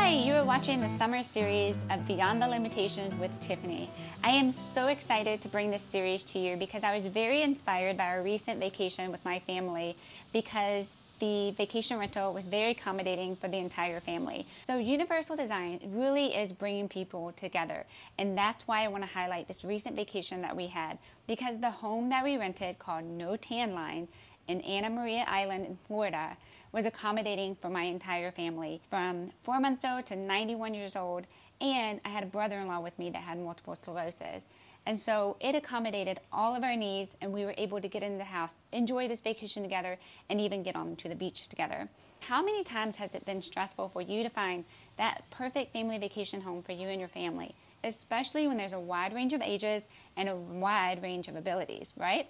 Hi, you are watching the summer series of Beyond the Limitations with Tiffany. I am so excited to bring this series to you because I was very inspired by our recent vacation with my family because the vacation rental was very accommodating for the entire family. So Universal Design really is bringing people together, and that's why I want to highlight this recent vacation that we had, because the home that we rented called No Tan Line in Anna Maria Island in Florida was accommodating for my entire family from 4-month-old to 91 years old, and I had a brother-in-law with me that had multiple sclerosis. And so it accommodated all of our needs, and we were able to get in the house, enjoy this vacation together, and even get on to the beach together. How many times has it been stressful for you to find that perfect family vacation home for you and your family, especially when there's a wide range of ages and a wide range of abilities, right?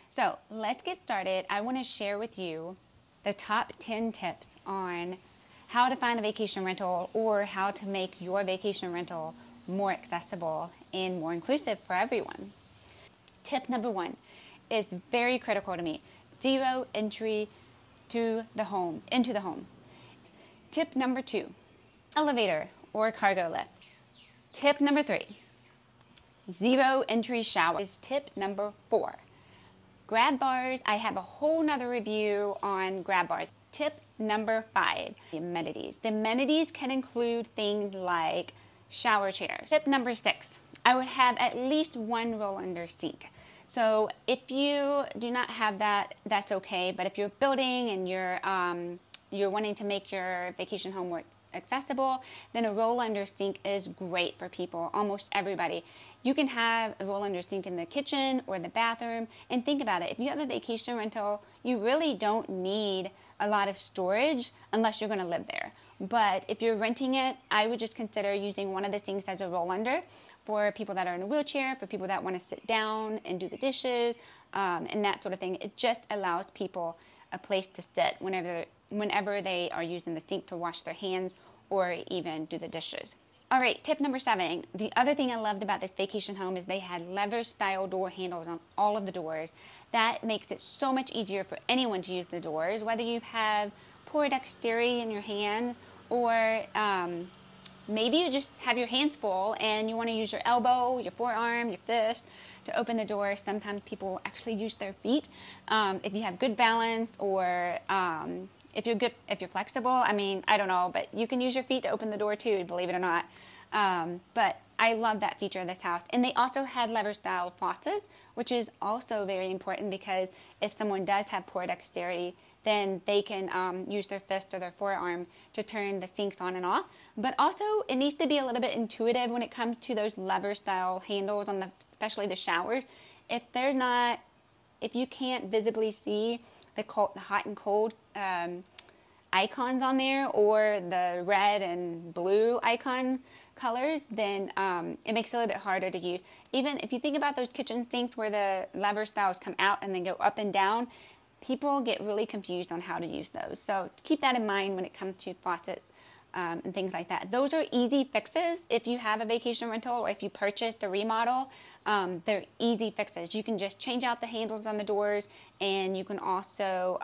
So let's get started. I want to share with you the top 10 tips on how to find a vacation rental or how to make your vacation rental more accessible and more inclusive for everyone. Tip number 1 is very critical to me. Zero entry to the home, into the home. Tip number 2, elevator or cargo lift. Tip number 3, zero entry shower is tip number 4. Grab bars, I have a whole nother review on grab bars. Tip number 5, the amenities. The amenities can include things like shower chairs. Tip number 6, I would have at least one roll-under sink. So if you do not have that, that's okay. But if you're building and you're wanting to make your vacation home more accessible, then a roll-under sink is great for people, almost everybody. You can have a roll-under sink in the kitchen or the bathroom, and think about it. If you have a vacation rental, you really don't need a lot of storage unless you're going to live there. But if you're renting it, I would just consider using one of the sinks as a roll-under for people that are in a wheelchair, for people that want to sit down and do the dishes, and that sort of thing. It just allows people a place to sit whenever they are using the sink to wash their hands or even do the dishes. All right, tip number 7. The other thing I loved about this vacation home is they had lever-style door handles on all of the doors. That makes it so much easier for anyone to use the doors, whether you have poor dexterity in your hands or maybe you just have your hands full and you want to use your elbow, your forearm, your fist to open the door. Sometimes people actually use their feet. If you have good balance or if you're flexible, I mean, I don't know, but you can use your feet to open the door too, believe it or not. But I love that feature of this house. And they also had lever-style faucets, which is also very important because if someone does have poor dexterity, then they can use their fist or their forearm to turn the sinks on and off. But also, it needs to be a little bit intuitive when it comes to those lever-style handles on especially the showers. If you can't visibly see the hot and cold icons on there or the red and blue colors, then it makes it a little bit harder to use. Even if you think about those kitchen sinks where the lever styles come out and then go up and down, people get really confused on how to use those. So keep that in mind when it comes to faucets and things like that. Those are easy fixes if you have a vacation rental or if you purchased a remodel. They're easy fixes. You can just change out the handles on the doors, and you can also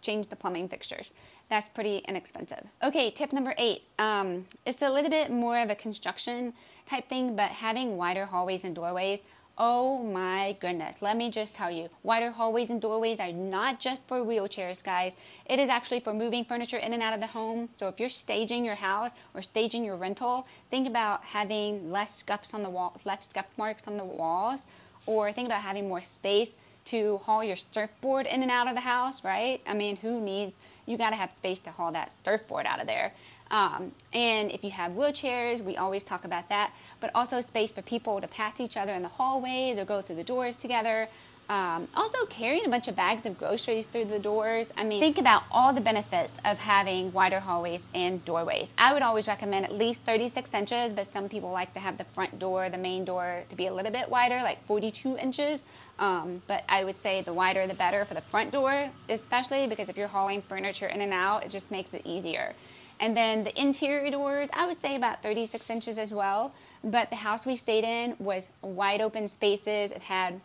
change the plumbing fixtures. That's pretty inexpensive. Okay, tip number 8. It's a little bit more of a construction type thing, but having wider hallways and doorways, oh my goodness, let me just tell you, wider hallways and doorways are not just for wheelchairs, guys. It is actually for moving furniture in and out of the home. So if you're staging your house or staging your rental, think about having less scuffs on the wall, less scuff marks on the walls, or think about having more space to haul your surfboard in and out of the house, right? I mean, you got to have space to haul that surfboard out of there. And if you have wheelchairs, we always talk about that, but also space for people to pass each other in the hallways or go through the doors together. Also carrying a bunch of bags of groceries through the doors. I mean, think about all the benefits of having wider hallways and doorways. I would always recommend at least 36 inches, but some people like to have the front door, the main door, to be a little bit wider, like 42 inches. But I would say the wider the better for the front door, especially because if you're hauling furniture in and out, it just makes it easier. And then the interior doors, I would say about 36 inches as well. But the house we stayed in was wide open spaces. It had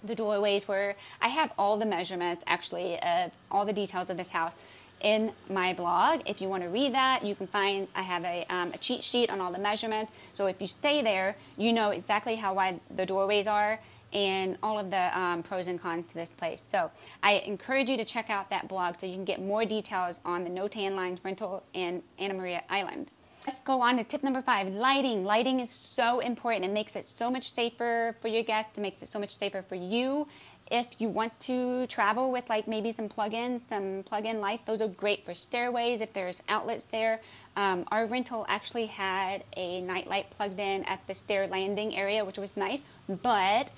the doorways where I have all the measurements, actually, of all the details of this house. in my blog. If you want to read that, you can find, I have a cheat sheet on all the measurements. So if you stay there, you know exactly how wide the doorways are and all of the pros and cons to this place. So I encourage you to check out that blog so you can get more details on the no tan lines rental in Anna Maria Island. Let's go on to tip number 5, lighting. Lighting is so important. It makes it so much safer for your guests. It makes it so much safer for you. If you want to travel with like maybe some plug-in lights, those are great for stairways if there's outlets there. Our rental actually had a nightlight plugged in at the stair landing area, which was nice, but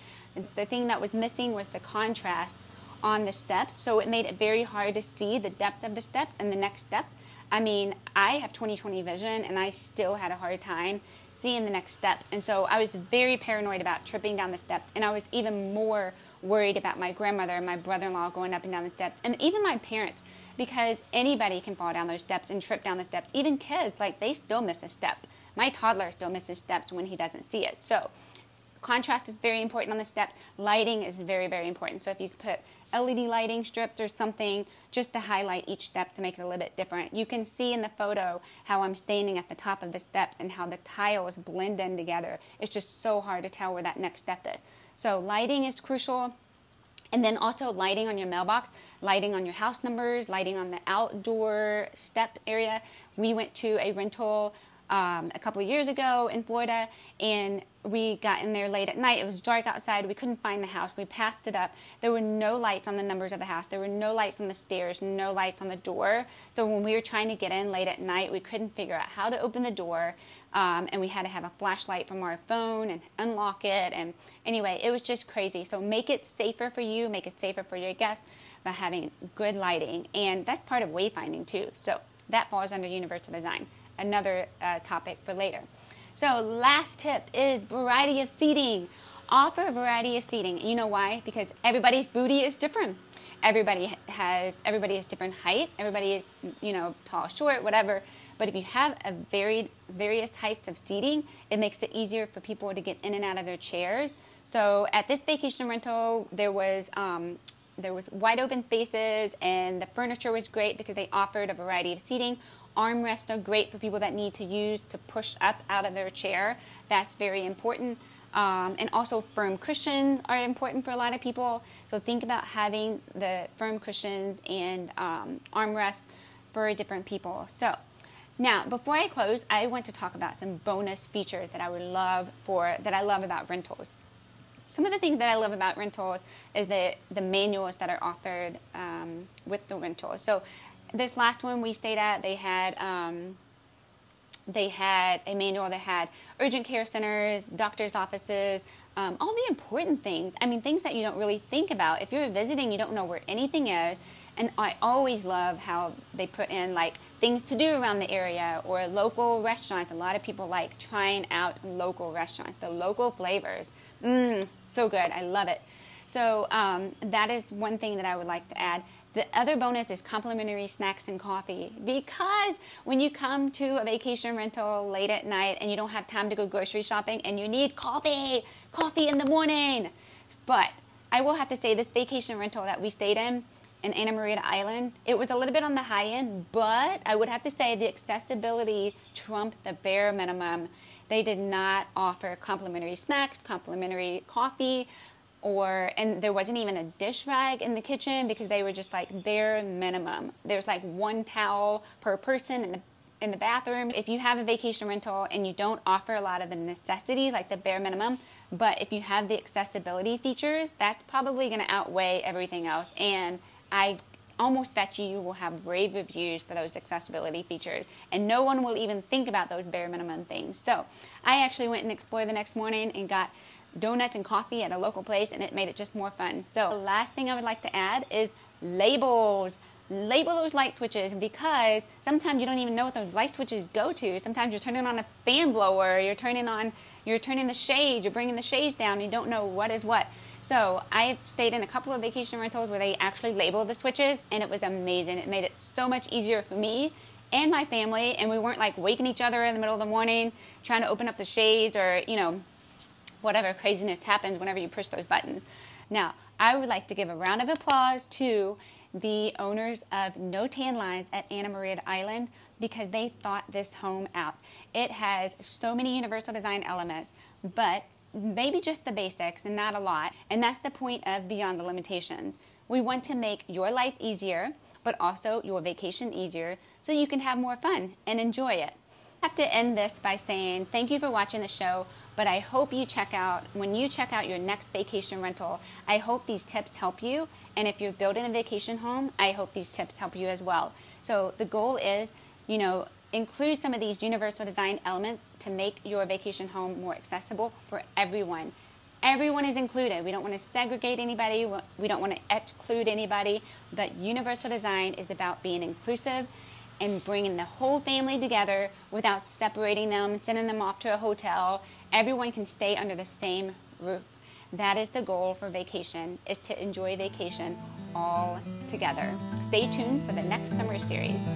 the thing that was missing was the contrast on the steps, so it made it very hard to see the depth of the steps and the next step. I mean, I have 20/20 vision, and I still had a hard time seeing the next step. And so I was very paranoid about tripping down the steps, and I was even more worried about my grandmother and my brother-in-law going up and down the steps, and even my parents, because anybody can fall down those steps and trip down the steps. Even kids, like, they still miss a step. My toddler still misses steps when he doesn't see it. So contrast is very important on the steps. Lighting is very, very important. So if you could put LED lighting strips or something just to highlight each step to make it a little bit different. You can see in the photo how I'm standing at the top of the steps and how the tiles blend in together. It's just so hard to tell where that next step is. So lighting is crucial. And then also lighting on your mailbox, lighting on your house numbers, lighting on the outdoor step area. We went to a rental a couple of years ago in Florida, and we got in there late at night. It was dark outside. We couldn't find the house. We passed it up. There were no lights on the numbers of the house. There were no lights on the stairs, no lights on the door. So when we were trying to get in late at night, we couldn't figure out how to open the door, and we had to have a flashlight from our phone and unlock it. And anyway, it was just crazy. So make it safer for you, make it safer for your guests by having good lighting. And that's part of wayfinding too. So that falls under universal design. Another topic for later. So last tip is variety of seating. Offer a variety of seating. You know why? Because everybody's booty is different. Everybody is different height. Everybody is, tall, short, whatever. But if you have a various heights of seating, it makes it easier for people to get in and out of their chairs. So at this vacation rental, there was wide open spaces, and the furniture was great because they offered a variety of seating. Armrests are great for people that need to use to push up out of their chair. That's very important. And also firm cushions are important for a lot of people. So think about having the firm cushions and armrests for different people. So now, before I close, I want to talk about some bonus features that I love about rentals. Some of the things that I love about rentals is the manuals that are offered with the rentals. So this last one we stayed at, they had a manual that had urgent care centers, doctor's offices, all the important things. I mean, things that you don't really think about. If you're visiting, you don't know where anything is. And I always love how they put in, like, things to do around the area or local restaurants. A lot of people like trying out local restaurants, the local flavors. So good. I love it. So that is one thing that I would like to add. The other bonus is complimentary snacks and coffee, because when you come to a vacation rental late at night and you don't have time to go grocery shopping and you need coffee in the morning. But I will have to say, this vacation rental that we stayed in Anna Maria Island, it was a little bit on the high end, but I would have to say the accessibility trumped the bare minimum. They did not offer complimentary snacks, complimentary coffee, and there wasn't even a dish rag in the kitchen because they were just like bare minimum. There's like one towel per person in the bathroom. If you have a vacation rental and you don't offer a lot of the necessities, like the bare minimum, but if you have the accessibility features, that's probably going to outweigh everything else. And I almost bet you will have rave reviews for those accessibility features, and no one will even think about those bare minimum things. So I actually went and explored the next morning and got donuts and coffee at a local place, and it made it just more fun. So the last thing I would like to add is labels. Label those light switches, because sometimes you don't even know what those light switches go to. Sometimes you're turning on a fan blower, you're turning the shades, you're bringing the shades down, and you don't know what is what. So I've stayed in a couple of vacation rentals where they actually label the switches, and it was amazing. It made it so much easier for me and my family, and we weren't like waking each other in the middle of the morning trying to open up the shades, or whatever craziness happens whenever you push those buttons. Now, I would like to give a round of applause to the owners of No Tan Lines at Anna Maria Island because they thought this home out. It has so many universal design elements, but maybe just the basics and not a lot. And that's the point of Beyond the Limitation. We want to make your life easier, but also your vacation easier so you can have more fun and enjoy it. I have to end this by saying thank you for watching the show, but I hope you when you check out your next vacation rental, I hope these tips help you. And if you're building a vacation home, I hope these tips help you as well. So the goal is, include some of these universal design elements to make your vacation home more accessible for everyone. Everyone is included. We don't want to segregate anybody. We don't want to exclude anybody. But universal design is about being inclusive and bringing the whole family together without separating them, sending them off to a hotel. Everyone can stay under the same roof. That is the goal for vacation, is to enjoy vacation all together. Stay tuned for the next summer series.